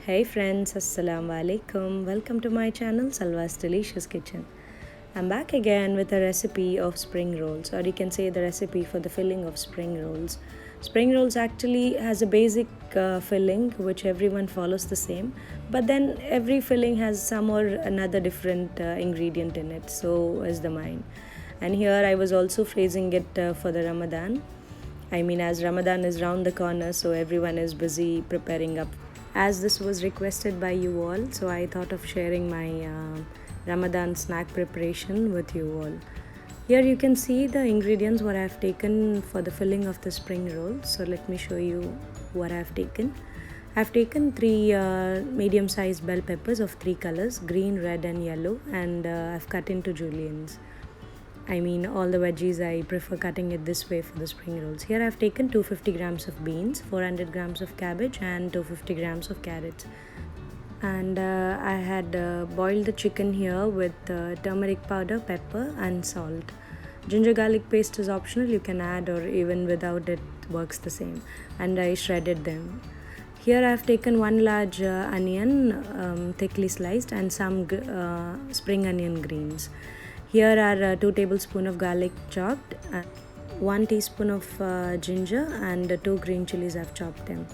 Hey friends, Assalamu alaikum. Welcome to my channel Salwa's Delicious Kitchen. I'm back again with a recipe of spring rolls, or you can say the recipe for the filling of spring rolls. Spring rolls actually has a basic filling which everyone follows the same, but then every filling has some or another different ingredient in it. So is the mine. And here I was also phrasing it for the Ramadan. I mean, as Ramadan is round the corner, so everyone is busy preparing up. As this was requested by you all, so I thought of sharing my Ramadan snack preparation with you all. Here you can see the ingredients what I have taken for the filling of the spring roll. So let me show you what I have taken. I have taken three medium-sized bell peppers of three colors, green, red and yellow, and I've cut into juliennes. I mean, all the veggies I prefer cutting it this way for the spring rolls. Here I've taken 250 grams of beans, 400 grams of cabbage and 250 grams of carrots. And I had boiled the chicken here with turmeric powder, pepper and salt. Ginger garlic paste is optional, you can add, or even without it works the same. And I shredded them. Here I have taken one large onion, thickly sliced, and some spring onion greens. Here are 2 tablespoons of garlic chopped, 1 teaspoon of ginger and 2 green chilies I've chopped them.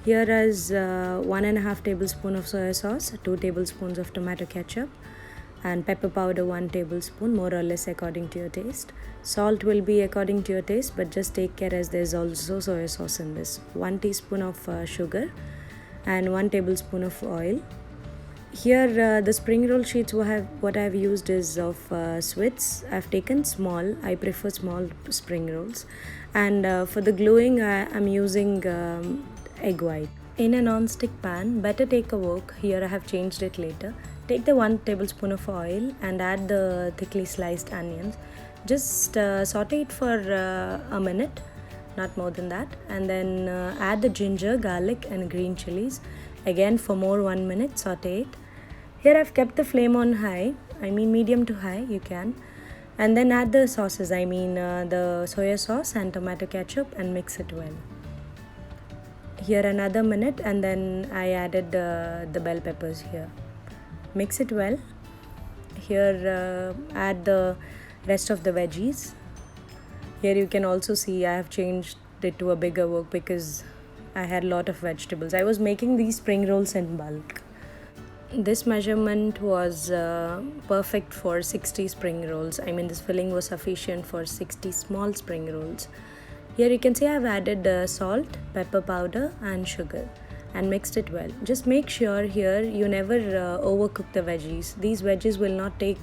Here is 1.5 tablespoon of soy sauce, 2 tablespoons of tomato ketchup and pepper powder 1 tablespoon, more or less according to your taste. Salt will be according to your taste, but just take care as there's also soy sauce in this. 1 teaspoon of sugar and 1 tablespoon of oil. Here the spring roll sheets what I've used is of Swits. I've taken small. I prefer small spring rolls. And for the gluing I'm using egg white. In a non-stick pan, better take a wok. Here I have changed it later. Take the 1 tablespoon of oil and add the thickly sliced onions. Just saute it for a minute, not more than that, and then add the ginger, garlic and green chilies. Again for more 1 minute, saute it. Here I've kept the flame on high, I mean medium to high, you can. And then add the sauces, I mean the soya sauce and tomato ketchup, and mix it well. Here another minute, and then I added the bell peppers here. Mix it well. Here add the rest of the veggies. Here you can also see I have changed it to a bigger wok because I had a lot of vegetables. I was making these spring rolls in bulk. This measurement was perfect for 60 spring rolls. I mean, this filling was sufficient for 60 small spring rolls. Here you can see I've added salt, pepper powder and sugar and mixed it well. Just make sure here you never overcook the veggies. These veggies will not take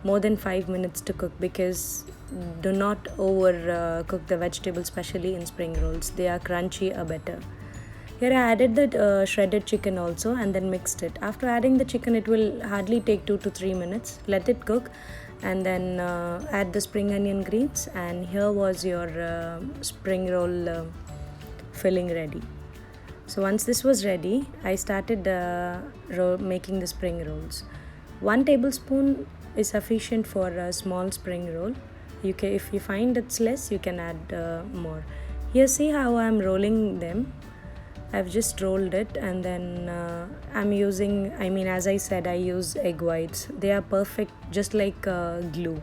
more than 5 minutes to cook, because do not overcook the vegetables, especially in spring rolls. They are crunchy or better. Here I added the shredded chicken also and then mixed it. After adding the chicken, it will hardly take 2 to 3 minutes. Let it cook and then add the spring onion greens, and here was your spring roll filling ready. So once this was ready, I started making the spring rolls. 1 tablespoon is sufficient for a small spring roll. If you find it's less, you can add more. Here see how I'm rolling them. I've just rolled it, and then I'm using, I mean, as I said, I use egg whites. They are perfect, just like glue,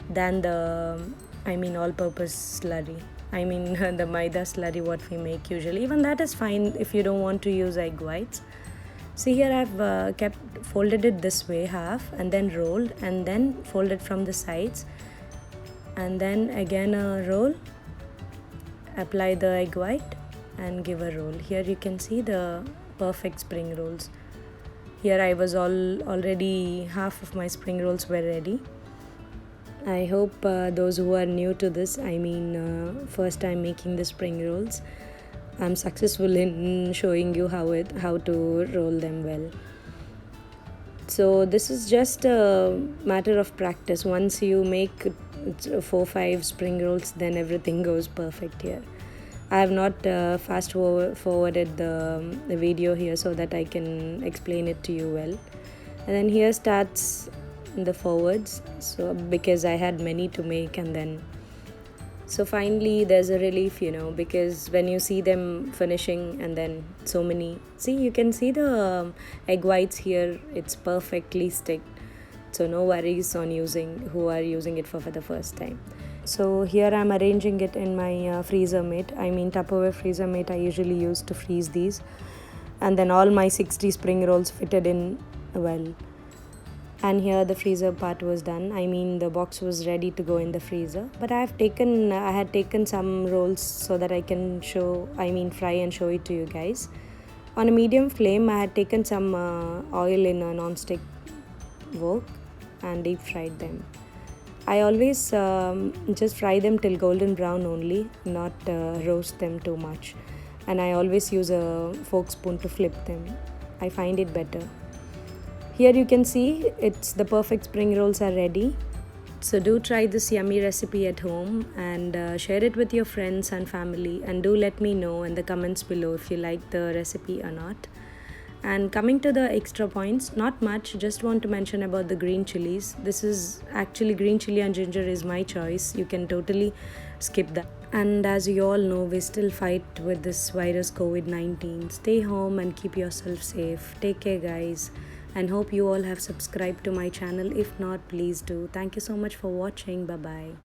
than the, I mean, all-purpose slurry. I mean, the maida slurry what we make usually. Even that is fine if you don't want to use egg whites. See here I've folded it this way half, and then rolled, and then folded from the sides, and then again a roll. Apply the egg white and give a roll. Here you can see the perfect spring rolls. Here I was already half of my spring rolls were ready. I hope those who are new to this, I mean first time making the spring rolls, I'm successful in showing you how to roll them well. So this is just a matter of practice. Once you make 4-5 spring rolls, then everything goes perfect here. I have not fast forwarded the video here so that I can explain it to you well. And then here starts the forwards, so because I had many to make, and then So finally, there's a relief, because when you see them finishing and then so many, see, you can see the egg whites here, it's perfectly sticked. So no worries on who are using it for the first time. So here I'm arranging it in my freezer mate. I mean Tupperware freezer mate I usually use to freeze these. And then all my 60 spring rolls fitted in well. And here the freezer part was done. I mean the box was ready to go in the freezer. But I had taken some rolls so that I can fry and show it to you guys. On a medium flame, I had taken some oil in a non-stick wok and deep fried them. I always just fry them till golden brown only, not roast them too much. And I always use a fork spoon to flip them. I find it better. Here you can see it's the perfect spring rolls are ready. So do try this yummy recipe at home and share it with your friends and family, and do let me know in the comments below if you like the recipe or not. And coming to the extra points, not much, just want to mention about the green chilies. This is actually green chili and ginger is my choice. You can totally skip that. And as you all know, we still fight with this virus COVID-19. Stay home and keep yourself safe. Take care, guys. And hope you all have subscribed to my channel. If not, please do. Thank you so much for watching. Bye bye.